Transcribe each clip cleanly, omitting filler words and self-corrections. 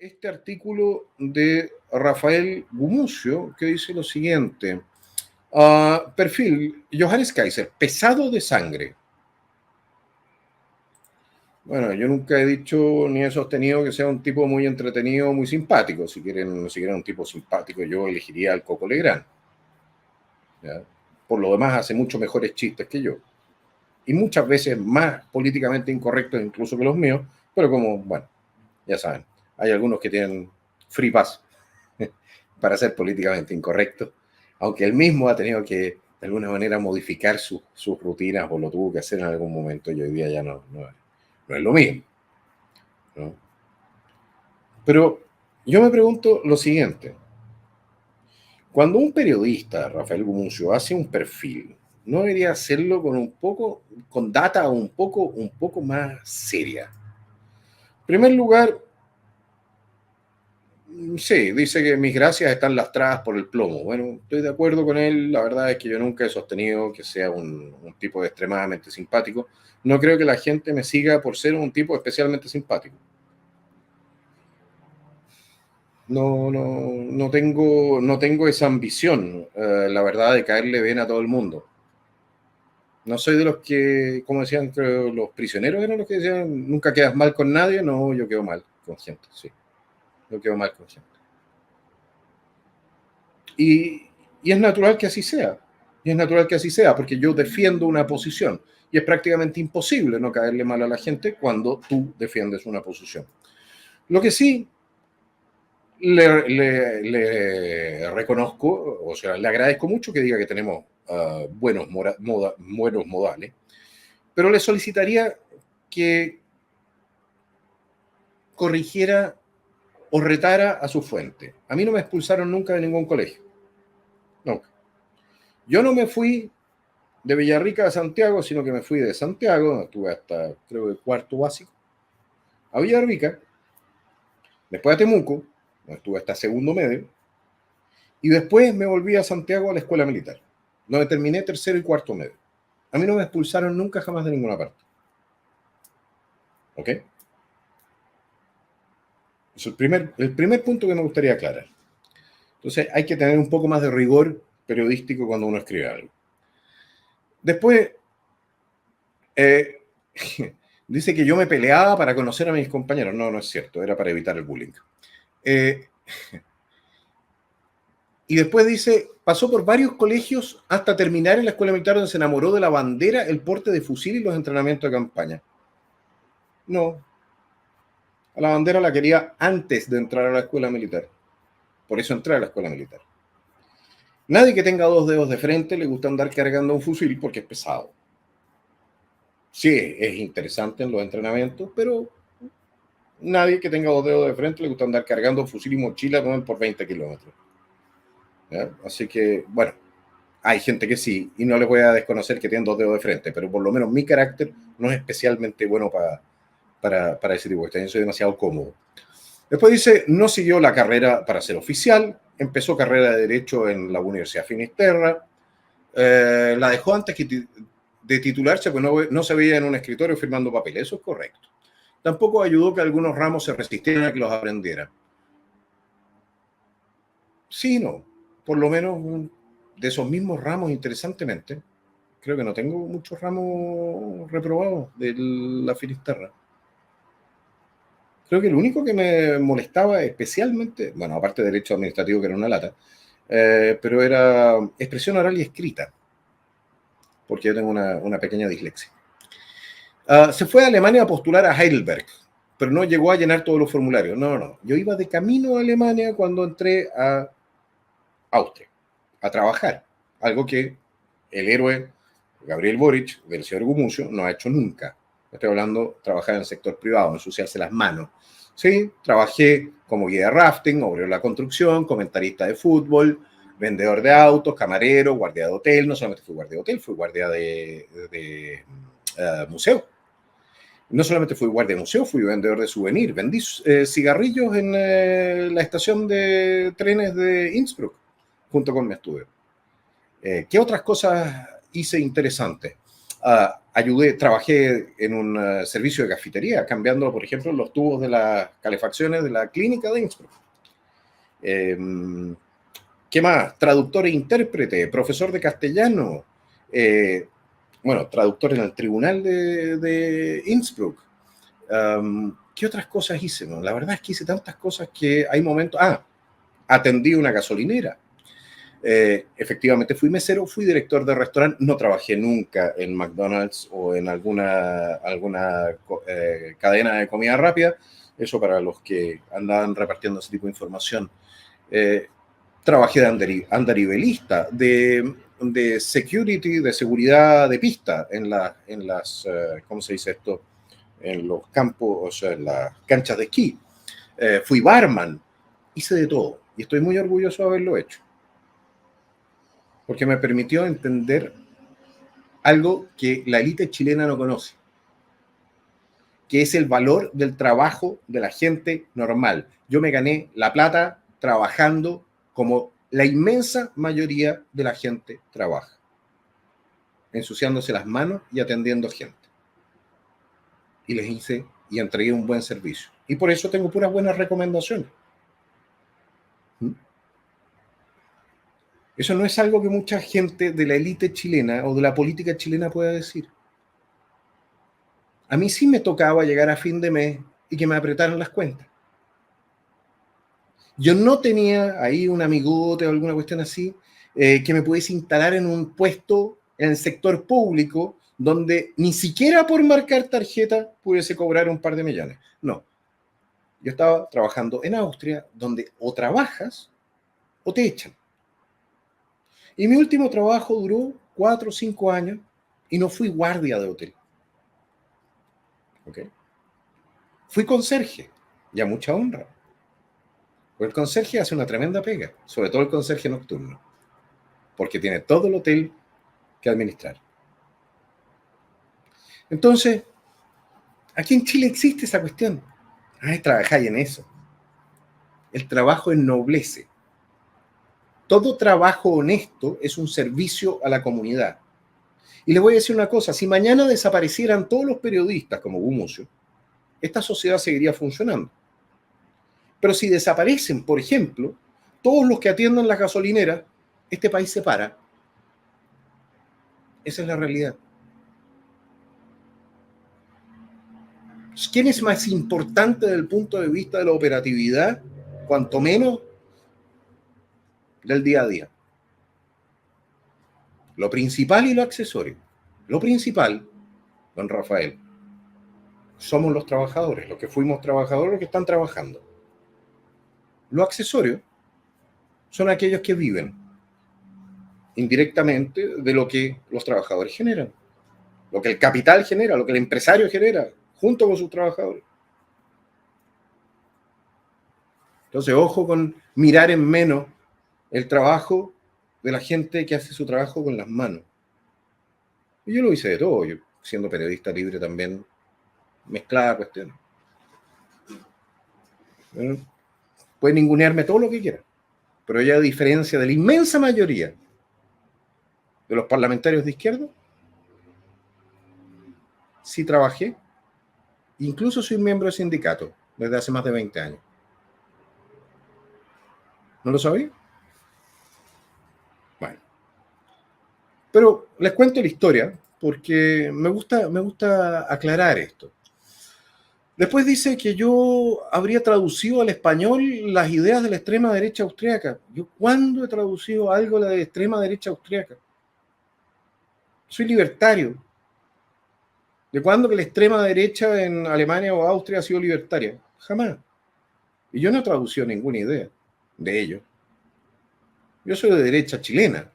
este artículo de Rafael Gumucio que dice lo siguiente. Perfil, Johannes Kaiser, pesado de sangre. Bueno, yo nunca he dicho ni he sostenido que sea un tipo muy entretenido, muy simpático. Si quieren un tipo simpático, yo elegiría al Coco Legrand. ¿Ya? Por lo demás, hace mucho mejores chistes que yo. Y muchas veces más políticamente incorrectos incluso que los míos, pero como, bueno, ya saben, hay algunos que tienen free pass para ser políticamente incorrectos, aunque él mismo ha tenido que, de alguna manera, modificar sus rutinas o lo tuvo que hacer en algún momento y hoy día ya no es lo mismo, ¿no? Pero yo me pregunto lo siguiente. Cuando un periodista, Rafael Gumucio, hace un perfil, ¿no debería hacerlo con data un poco más seria? En primer lugar, sí, dice que mis gracias están lastradas por el plomo. Bueno, estoy de acuerdo con él. La verdad es que yo nunca he sostenido que sea un tipo extremadamente simpático. No creo que la gente me siga por ser un tipo especialmente simpático. No tengo esa ambición, la verdad, de caerle bien a todo el mundo. No soy de los que, como decían, creo, los prisioneros eran los que decían, nunca quedas mal con nadie. No, yo quedo mal con gente, sí. Yo quedo mal con gente. Y, y es natural que así sea. Y es natural que así sea, porque yo defiendo una posición. Y es prácticamente imposible no caerle mal a la gente cuando tú defiendes una posición. Lo que sí le reconozco, o sea, le agradezco mucho que diga que tenemos buenos modales, pero le solicitaría que corrigiera o retara a su fuente. A mí no me expulsaron nunca de ningún colegio. Nunca. Yo no me fui de Villarrica a Santiago, sino que me fui de Santiago, estuve hasta, creo que cuarto básico, a Villarrica, después a Temuco, estuve hasta segundo medio, y después me volví a Santiago a la escuela militar, donde terminé tercero y cuarto medio. A mí no me expulsaron nunca jamás de ninguna parte. ¿Ok? Es el primer punto que me gustaría aclarar. Entonces hay que tener un poco más de rigor periodístico cuando uno escribe algo. Después, eh, dice que yo me peleaba para conocer a mis compañeros. No, no es cierto, era para evitar el bullying. Y después dice, pasó por varios colegios hasta terminar en la escuela militar donde se enamoró de la bandera, el porte de fusil y los entrenamientos de campaña. No, a la bandera la quería antes de entrar a la escuela militar. Por eso entré a la escuela militar. Nadie que tenga dos dedos de frente le gusta andar cargando un fusil porque es pesado. Sí, es interesante en los entrenamientos, pero nadie que tenga dos dedos de frente le gusta andar cargando un fusil y mochila por 20 kilómetros. ¿Ya? Así que, bueno, hay gente que sí, y no les voy a desconocer que tienen dos dedos de frente, pero por lo menos mi carácter no es especialmente bueno para ese tipo de cuestiones. Yo soy demasiado cómodo. Después dice, no siguió la carrera para ser oficial, empezó carrera de Derecho en la Universidad Finisterra, la dejó antes de titularse, pues no se veía en un escritorio firmando papeles. Eso es correcto. Tampoco ayudó que algunos ramos se resistieran a que los aprendiera. Sí, no. Por lo menos de esos mismos ramos, interesantemente, creo que no tengo muchos ramos reprobados de la Finisterra. Creo que el único que me molestaba especialmente, bueno, aparte de derecho administrativo, que era una lata, pero era expresión oral y escrita, porque yo tengo una pequeña dislexia. Se fue a Alemania a postular a Heidelberg, pero no llegó a llenar todos los formularios. No. Yo iba de camino a Alemania cuando entré a Austria, a trabajar, algo que el héroe Gabriel Boric, del señor Gumucio, no ha hecho nunca. Estoy hablando de trabajar en el sector privado, ensuciarse las manos. Sí, trabajé como guía de rafting, obrero de la construcción, comentarista de fútbol, vendedor de autos, camarero, guardia de hotel. No solamente fui guardia de hotel, fui guardia de museo. No solamente fui guardia de museo, fui vendedor de souvenir. Vendí cigarrillos en la estación de trenes de Innsbruck, junto con mi estudio. ¿Qué otras cosas hice interesantes? Trabajé en un servicio de cafetería, cambiando, por ejemplo, los tubos de las calefacciones de la clínica de Innsbruck. ¿Qué más? Traductor e intérprete, profesor de castellano, bueno, traductor en el tribunal de Innsbruck. ¿Qué otras cosas hice? No, la verdad es que hice tantas cosas que hay momentos... atendí una gasolinera. Efectivamente fui mesero, fui director de restaurante, no trabajé nunca en McDonald's o en alguna cadena de comida rápida, eso para los que andaban repartiendo ese tipo de información. Trabajé de andarivelista, de security, de seguridad de pista en las ¿cómo se dice esto? En los campos, o sea, en las canchas de esquí. Fui barman, hice de todo y estoy muy orgulloso de haberlo hecho. Porque me permitió entender algo que la élite chilena no conoce, que es el valor del trabajo de la gente normal. Yo me gané la plata trabajando como la inmensa mayoría de la gente trabaja, ensuciándose las manos y atendiendo gente. Y les hice y entregué un buen servicio. Y por eso tengo puras buenas recomendaciones. Eso no es algo que mucha gente de la élite chilena o de la política chilena pueda decir. A mí sí me tocaba llegar a fin de mes y que me apretaran las cuentas. Yo no tenía ahí un amigote o alguna cuestión así que me pudiese instalar en un puesto en el sector público donde ni siquiera por marcar tarjeta pudiese cobrar un par de millones. No. Yo estaba trabajando en Austria, donde o trabajas o te echan. Y mi último trabajo duró 4 o 5 años y no fui guardia de hotel. ¿Okay? Fui conserje, y a mucha honra. Porque el conserje hace una tremenda pega, sobre todo el conserje nocturno, porque tiene todo el hotel que administrar. Entonces, aquí en Chile existe esa cuestión. Trabajáis en eso. El trabajo ennoblece. Todo trabajo honesto es un servicio a la comunidad. Y les voy a decir una cosa, si mañana desaparecieran todos los periodistas como Gumucio, esta sociedad seguiría funcionando. Pero si desaparecen, por ejemplo, todos los que atiendan las gasolineras, este país se para. Esa es la realidad. ¿Quién es más importante desde el punto de vista de la operatividad? Cuanto menos del día a día. Lo principal y lo accesorio. Lo principal, don Rafael, somos los trabajadores, los que fuimos trabajadores, los que están trabajando. Lo accesorio son aquellos que viven indirectamente de lo que los trabajadores generan, lo que el capital genera, lo que el empresario genera, junto con sus trabajadores. Entonces, ojo con mirar en menos el trabajo de la gente que hace su trabajo con las manos. Y yo lo hice de todo, yo siendo periodista libre también mezclaba cuestiones. Puede ningunearme todo lo que quiera, pero ya a diferencia de la inmensa mayoría de los parlamentarios de izquierda, sí trabajé, incluso soy miembro de sindicato desde hace más de 20 años. ¿No lo sabía? Bueno. Pero les cuento la historia porque me gusta aclarar esto. Después dice que yo habría traducido al español las ideas de la extrema derecha austríaca. ¿Yo cuándo he traducido algo de la extrema derecha austríaca? Soy libertario. ¿De cuándo que la extrema derecha en Alemania o Austria ha sido libertaria? Jamás. Y yo no he traducido ninguna idea de ello. Yo soy de derecha chilena,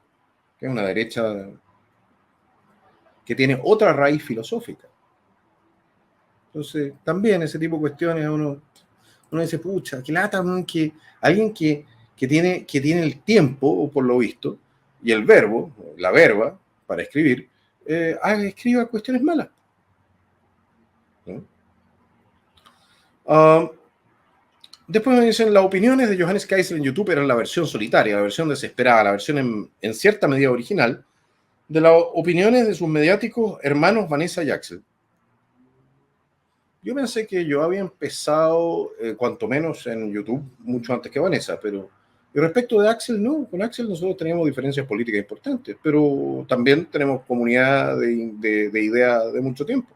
que es una derecha que tiene otra raíz filosófica. Entonces, también ese tipo de cuestiones uno dice, pucha, qué lata, que alguien que tiene el tiempo, por lo visto, y el verbo, la verba, para escribir, escriba cuestiones malas. ¿No? Después me dicen, las opiniones de Johannes Kaiser en YouTube eran la versión solitaria, la versión desesperada, la versión en cierta medida original, de las opiniones de sus mediáticos hermanos Vanessa y Axel. Yo pensé que yo había empezado, cuanto menos en YouTube, mucho antes que Vanessa, pero y respecto de Axel, no. Con Axel nosotros teníamos diferencias políticas importantes, pero también tenemos comunidad de ideas de mucho tiempo.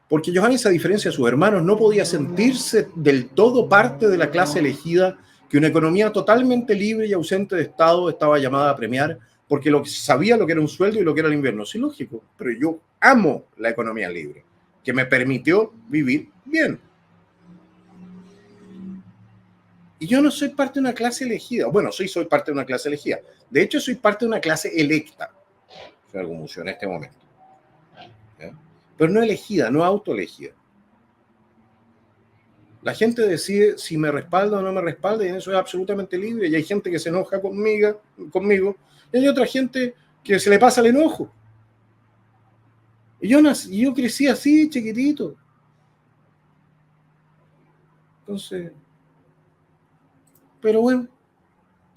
Porque Johannes, a diferencia de sus hermanos, no podía sentirse del todo parte de la clase elegida que una economía totalmente libre y ausente de Estado estaba llamada a premiar, porque sabía lo que era un sueldo y lo que era el invierno. Sí, lógico, pero yo amo la economía libre, que me permitió vivir bien. Y yo no soy parte de una clase elegida. Bueno, sí soy parte de una clase elegida. De hecho, soy parte de una clase electa, señor Gumucio, en este momento. ¿Ya? Pero no elegida, no autoelegida. La gente decide si me respalda o no me respalda y eso es absolutamente libre. Y hay gente que se enoja conmigo y hay otra gente que se le pasa el enojo. Y yo crecí así, chiquitito. Entonces, pero bueno,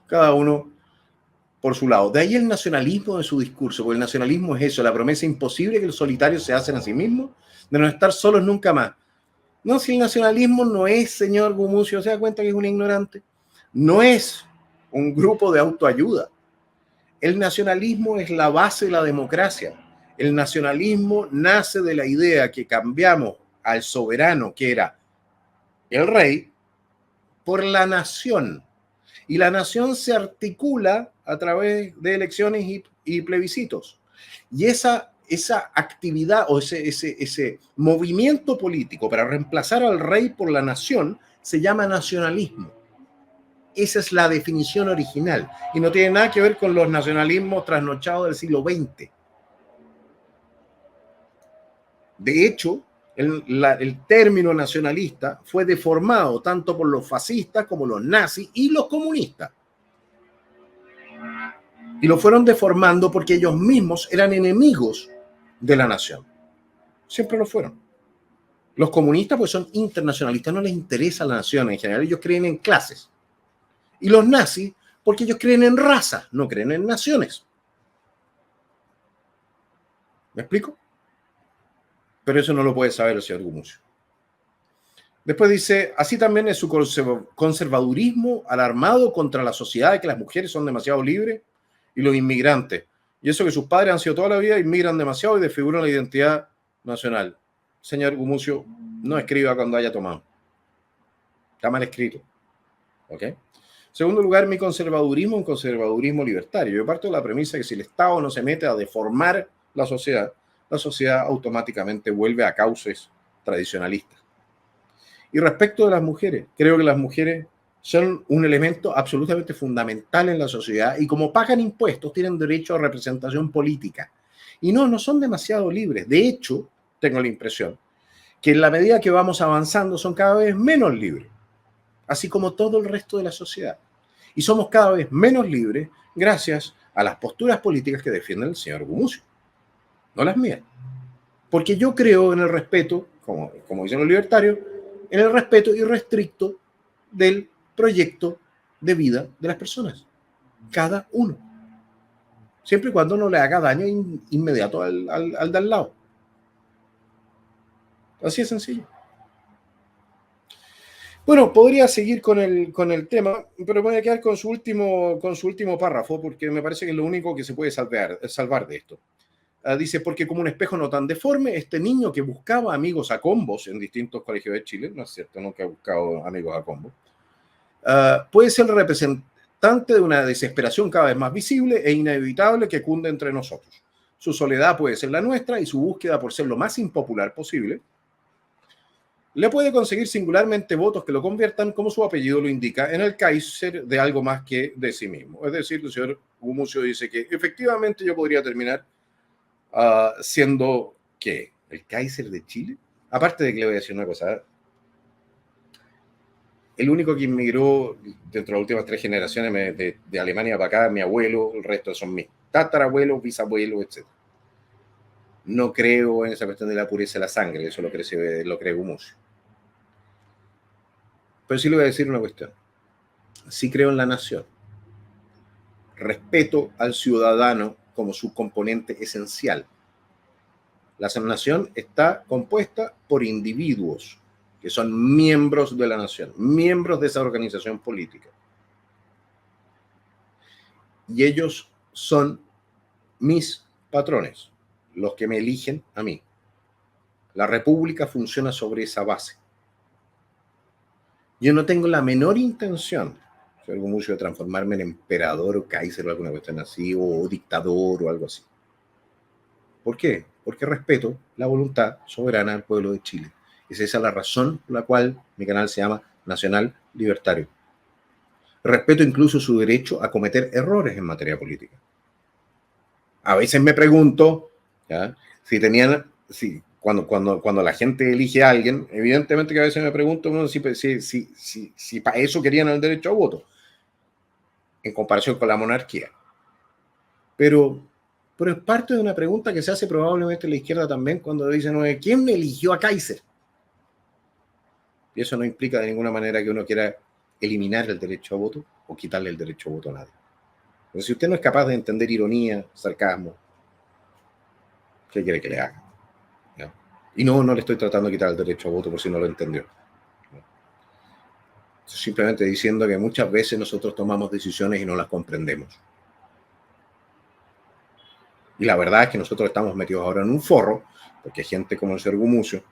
cada uno por su lado. De ahí el nacionalismo de su discurso, porque el nacionalismo es eso, la promesa imposible que los solitarios se hacen a sí mismos, de no estar solos nunca más. No, si el nacionalismo no es, señor Gumucio, se da cuenta que es un ignorante, no es un grupo de autoayuda. El nacionalismo es la base de la democracia. El nacionalismo nace de la idea que cambiamos al soberano, que era el rey, por la nación. Y la nación se articula a través de elecciones y plebiscitos. Y esa actividad o ese movimiento político para reemplazar al rey por la nación se llama nacionalismo. Esa es la definición original y no tiene nada que ver con los nacionalismos trasnochados del siglo XX. De hecho, el término nacionalista fue deformado tanto por los fascistas como los nazis y los comunistas. Y lo fueron deformando porque ellos mismos eran enemigos de la nación. Siempre lo fueron. Los comunistas pues son internacionalistas, no les interesa la nación en general, ellos creen en clases. Y los nazis porque ellos creen en razas, no creen en naciones. ¿Me explico? Pero eso no lo puede saber el señor Gumucio. Después dice, así también es su conservadurismo alarmado contra la sociedad de que las mujeres son demasiado libres y los inmigrantes. Y eso que sus padres han sido toda la vida, inmigran demasiado y desfiguran la identidad nacional. Señor Gumucio, no escriba cuando haya tomado. Está mal escrito. ¿Ok? Segundo lugar, mi conservadurismo es un conservadurismo libertario. Yo parto de la premisa que si el Estado no se mete a deformar la sociedad automáticamente vuelve a cauces tradicionalistas. Y respecto de las mujeres, creo que las mujeres son un elemento absolutamente fundamental en la sociedad y como pagan impuestos tienen derecho a representación política. Y no son demasiado libres. De hecho, tengo la impresión que en la medida que vamos avanzando son cada vez menos libres, así como todo el resto de la sociedad. Y somos cada vez menos libres gracias a las posturas políticas que defiende el señor Gumucio, no las mías. Porque yo creo en el respeto, como dicen los libertarios, en el respeto irrestricto del proyecto de vida de las personas. Cada uno. Siempre y cuando no le haga daño inmediato al de al lado. Así es sencillo. Bueno, podría seguir con el tema, pero me voy a quedar con su último párrafo porque me parece que es lo único que se puede salvar de esto. Dice, porque como un espejo no tan deforme, este niño que buscaba amigos a combos en distintos colegios de Chile, no es cierto, nunca ha buscado amigos a combos, puede ser representante de una desesperación cada vez más visible e inevitable que cunde entre nosotros. Su soledad puede ser la nuestra y su búsqueda por ser lo más impopular posible le puede conseguir singularmente votos que lo conviertan, como su apellido lo indica, en el Kaiser de algo más que de sí mismo. Es decir, el señor Gumucio dice que efectivamente yo podría terminar siendo, ¿qué? ¿El Kaiser de Chile? Aparte de que le voy a decir una cosa, el único que inmigró dentro de las últimas 3 generaciones de Alemania para acá, mi abuelo, el resto son mis tatarabuelos, bisabuelos, etc. No creo en esa cuestión de la pureza de la sangre, eso lo cree Gumucio. Pero sí le voy a decir una cuestión. Sí creo en la nación. respeto al ciudadano como su componente esencial. La nación está compuesta por individuos que son miembros de la nación, miembros de esa organización política. Y ellos son mis patrones, los que me eligen a mí. La república funciona sobre esa base. Yo no tengo la menor intención, si algo mucho, de transformarme en emperador o Kaiser o alguna cuestión así, o dictador o algo así. ¿Por qué? Porque respeto la voluntad soberana del pueblo de Chile. Es esa la razón por la cual mi canal se llama Nacional Libertario. Respeto incluso su derecho a cometer errores en materia política. A veces me pregunto, ¿ya?, si tenían, si cuando la gente elige a alguien, evidentemente que a veces me pregunto, ¿no?, si para eso querían el derecho a voto, en comparación con la monarquía. Pero es parte de una pregunta que se hace probablemente la izquierda también cuando dicen, ¿quién me eligió a Kaiser? Y eso no implica de ninguna manera que uno quiera eliminar el derecho a voto o quitarle el derecho a voto a nadie. Pero si usted no es capaz de entender ironía, sarcasmo, ¿qué quiere que le haga? ¿Ya? Y no le estoy tratando de quitar el derecho a voto por si no lo entendió. Estoy simplemente diciendo que muchas veces nosotros tomamos decisiones y no las comprendemos. Y la verdad es que nosotros estamos metidos ahora en un forro, porque gente como el señor Gumucio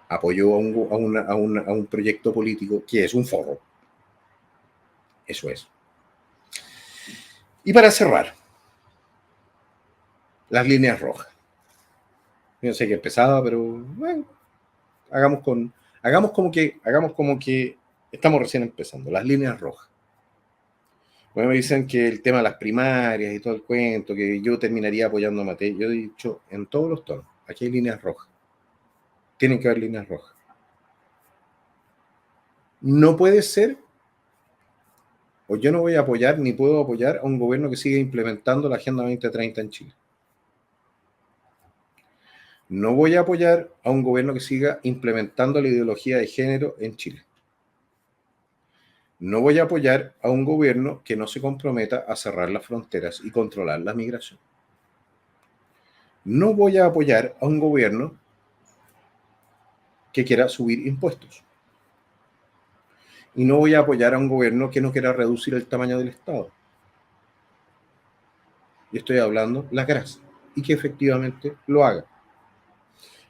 apoyó a un proyecto político que es un forro. Eso es. Y para cerrar, las líneas rojas. Yo sé que es pesada, pero bueno, hagamos como que estamos recién empezando. Las líneas rojas. Bueno, me dicen que el tema de las primarias y todo el cuento, que yo terminaría apoyando a Matei. Yo he dicho en todos los tonos, aquí hay líneas rojas. Tienen que haber líneas rojas. No puede ser, o yo no voy a apoyar ni puedo apoyar a un gobierno que siga implementando la Agenda 2030 en Chile. No voy a apoyar a un gobierno que siga implementando la ideología de género en Chile. No voy a apoyar a un gobierno que no se comprometa a cerrar las fronteras y controlar la migración. No voy a apoyar a un gobierno que quiera subir impuestos. Y no voy a apoyar a un gobierno que no quiera reducir el tamaño del Estado. Y estoy hablando la grasa. Y que efectivamente lo haga.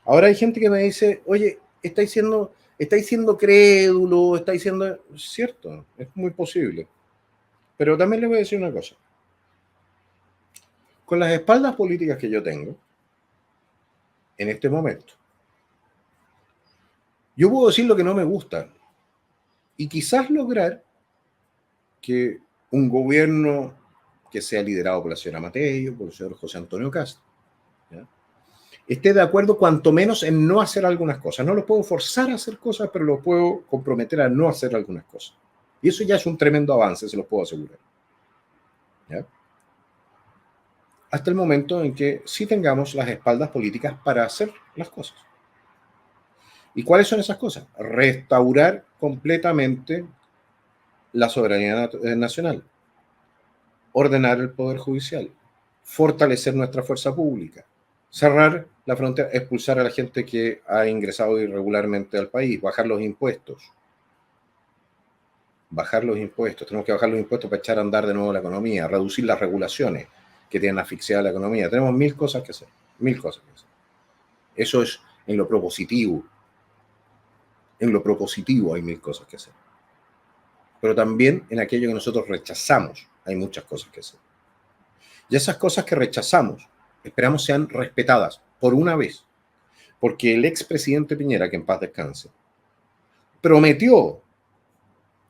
Ahora hay gente que me dice, oye, estáis siendo crédulo, estáis siendo... Cierto, es muy posible. Pero también les voy a decir una cosa. Con las espaldas políticas que yo tengo, en este momento, yo puedo decir lo que no me gusta y quizás lograr que un gobierno que sea liderado por la señora Matei, por el señor José Antonio Castro, ¿ya?, esté de acuerdo cuanto menos en no hacer algunas cosas. No los puedo forzar a hacer cosas, pero los puedo comprometer a no hacer algunas cosas. Y eso ya es un tremendo avance, se los puedo asegurar. ¿Ya? Hasta el momento en que sí tengamos las espaldas políticas para hacer las cosas. ¿Y cuáles son esas cosas? Restaurar completamente la soberanía nacional, ordenar el poder judicial, fortalecer nuestra fuerza pública, cerrar la frontera, expulsar a la gente que ha ingresado irregularmente al país, bajar los impuestos. Tenemos que bajar los impuestos para echar a andar de nuevo la economía, reducir las regulaciones que tienen asfixiada la economía. Tenemos mil cosas que hacer. Eso es en lo propositivo. En lo propositivo hay mil cosas que hacer. Pero también en aquello que nosotros rechazamos hay muchas cosas que hacer. Y esas cosas que rechazamos, esperamos sean respetadas por una vez. Porque el expresidente Piñera, que en paz descanse, prometió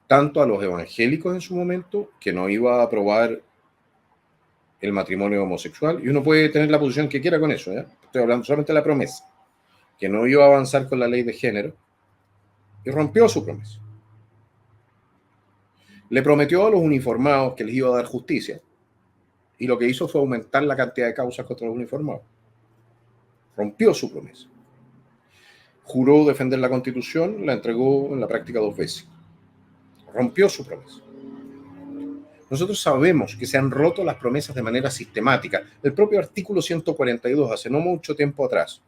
tanto a los evangélicos en su momento que no iba a aprobar el matrimonio homosexual, y uno puede tener la posición que quiera con eso, ¿eh? Estoy hablando solamente de la promesa, que no iba a avanzar con la ley de género, y rompió su promesa. Le prometió a los uniformados que les iba a dar justicia, y lo que hizo fue aumentar la cantidad de causas contra los uniformados. Rompió su promesa. Juró defender la Constitución, la entregó en la práctica 2 veces. Rompió su promesa. Nosotros sabemos que se han roto las promesas de manera sistemática. El propio artículo 142, hace no mucho tiempo atrás,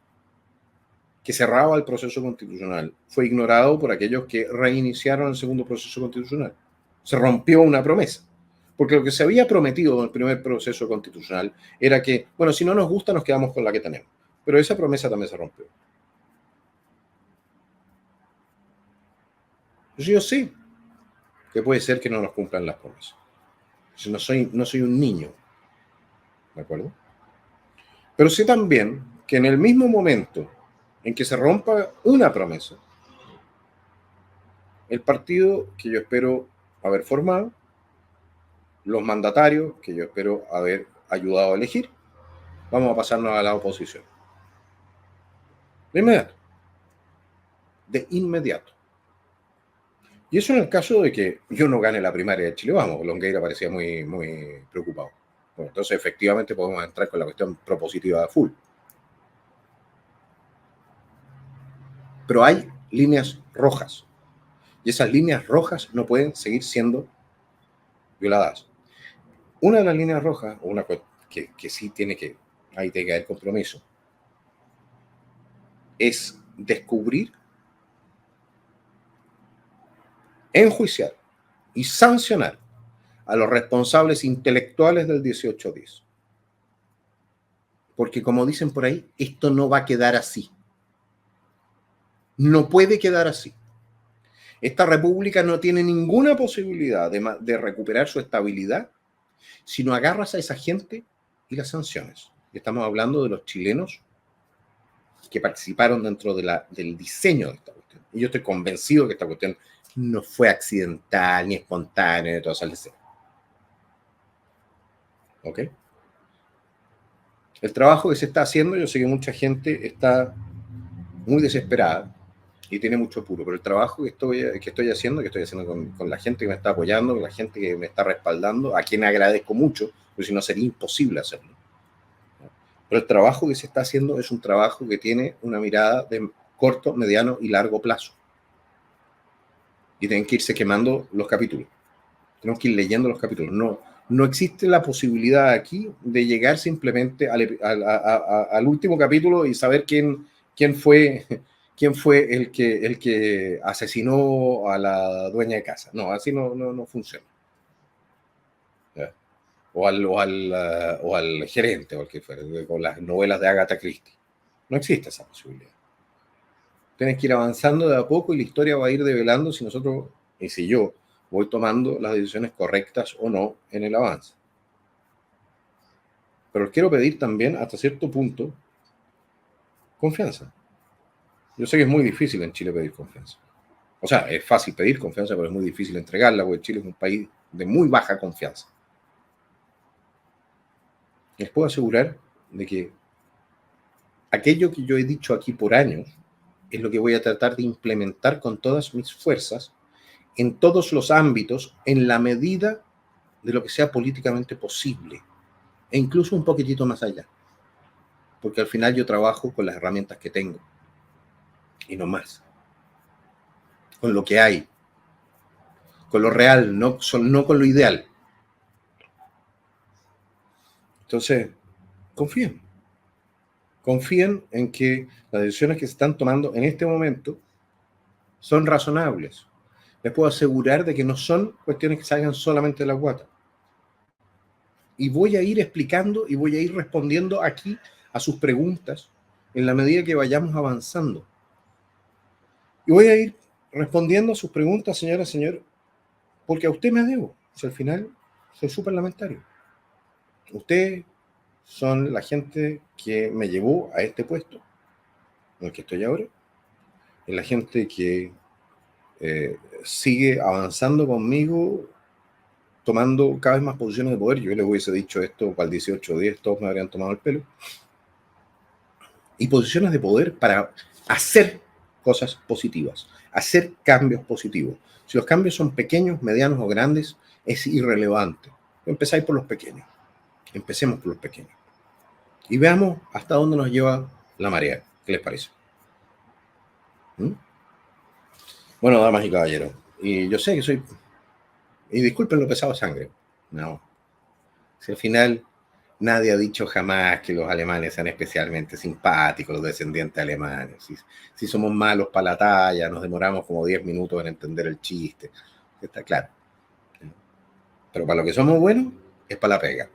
que cerraba el proceso constitucional, fue ignorado por aquellos que reiniciaron el segundo proceso constitucional. Se rompió una promesa. Porque lo que se había prometido en el primer proceso constitucional era que, bueno, si no nos gusta, nos quedamos con la que tenemos. Pero esa promesa también se rompió. Yo sé que puede ser que no nos cumplan las promesas. No soy un niño, ¿de acuerdo? Pero sé también que en el mismo momento en que se rompa una promesa, el partido que yo espero haber formado, los mandatarios que yo espero haber ayudado a elegir, vamos a pasarnos a la oposición. De inmediato. De inmediato. Y eso en el caso de que yo no gane la primaria de Chile Vamos. Longueira parecía muy preocupado. Bueno, entonces efectivamente podemos entrar con la cuestión propositiva de full. Pero hay líneas rojas. Y esas líneas rojas no pueden seguir siendo violadas. Una de las líneas rojas, una que sí ahí tiene que haber compromiso, es descubrir, enjuiciar y sancionar a los responsables intelectuales del 1810. Porque como dicen por ahí, esto no va a quedar así. No puede quedar así. Esta república no tiene ninguna posibilidad de recuperar su estabilidad si no agarras a esa gente y las sanciones. Estamos hablando de los chilenos que participaron dentro del diseño de esta cuestión. Y yo estoy convencido que esta cuestión no fue accidental, ni espontánea, ni todo eso. ¿Ok? El trabajo que se está haciendo, yo sé que mucha gente está muy desesperada y tiene mucho apuro, pero el trabajo que estoy haciendo con la gente que me está apoyando, con la gente que me está respaldando, a quien agradezco mucho, porque si no sería imposible hacerlo. Pero el trabajo que se está haciendo es un trabajo que tiene una mirada de corto, mediano y largo plazo. Y tienen que irse quemando los capítulos. Tenemos que ir leyendo los capítulos. No existe la posibilidad aquí de llegar simplemente al último capítulo y saber quién fue el que asesinó a la dueña de casa. No, así no funciona. ¿Ya? O al gerente, o al que fuera, con las novelas de Agatha Christie. No existe esa posibilidad. Tienes que ir avanzando de a poco y la historia va a ir develando si nosotros, y si yo, voy tomando las decisiones correctas o no en el avance. Pero les quiero pedir también, hasta cierto punto, confianza. Yo sé que es muy difícil en Chile pedir confianza. O sea, es fácil pedir confianza, pero es muy difícil entregarla, porque Chile es un país de muy baja confianza. Les puedo asegurar de que aquello que yo he dicho aquí por años es lo que voy a tratar de implementar con todas mis fuerzas en todos los ámbitos, en la medida de lo que sea políticamente posible, e incluso un poquitito más allá. Porque al final yo trabajo con las herramientas que tengo, y no más. Con lo que hay, con lo real, no con lo ideal. Entonces, confíen. Confíen en que las decisiones que se están tomando en este momento son razonables. Les puedo asegurar de que no son cuestiones que salgan solamente de la guata. Y voy a ir explicando y voy a ir respondiendo aquí a sus preguntas en la medida que vayamos avanzando. Y voy a ir respondiendo a sus preguntas, señora, señor, porque a usted me debo. O sea, al final soy su parlamentario. Ustedes son la gente que me llevó a este puesto en el que estoy ahora. Es la gente que sigue avanzando conmigo, tomando cada vez más posiciones de poder. Yo les hubiese dicho esto para el 18-10, todos me habrían tomado el pelo. Y posiciones de poder para hacer cosas positivas, hacer cambios positivos. Si los cambios son pequeños, medianos o grandes, es irrelevante. Empezáis por los pequeños. Empecemos por los pequeños. Y veamos hasta dónde nos lleva la marea. ¿Qué les parece? ¿Mm? Bueno, damas y caballeros, y yo sé que soy... Y disculpen lo pesado de sangre, No. Si al final nadie ha dicho jamás que los alemanes sean especialmente simpáticos, los descendientes alemanes. Si somos malos para la talla, nos demoramos como 10 minutos en entender el chiste. Está claro. Pero para lo que somos buenos, es para la pega.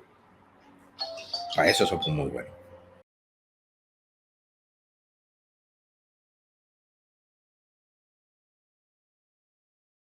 Para eso somos muy buenos.